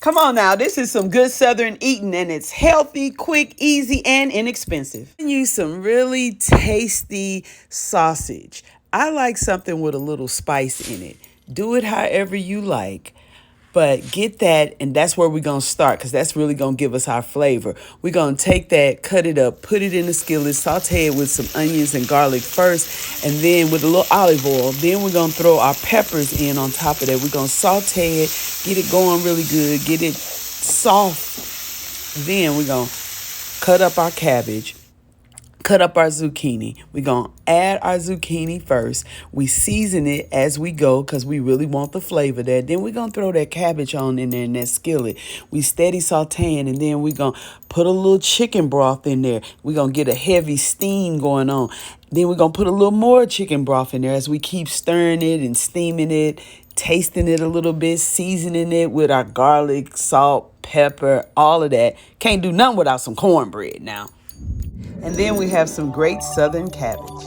Come on now, this is some good Southern eating and it's healthy, quick, easy, and inexpensive. Use some really tasty sausage. I like something with a little spice in it. Do it however you like. But get that, and that's where we're going to start because that's really going to give us our flavor. We're going to take that, cut it up, put it in the skillet, saute it with some onions and garlic first, and then with a little olive oil. Then we're going to throw our peppers in on top of that. We're going to saute it, get it going really good, get it soft. Then we're going to cut up our cabbage. Cut up our zucchini. We're going to add our zucchini first. We season it as we go because we really want the flavor there. Then we're going to throw that cabbage on in there in that skillet. We steady sauteing, and then we're going to put a little chicken broth in there. We're going to get a heavy steam going on. Then we're going to put a little more chicken broth in there as we keep stirring it and steaming it, tasting it a little bit, seasoning it with our garlic, salt, pepper, all of that. Can't do nothing without some cornbread now. And then we have some great Southern cabbage.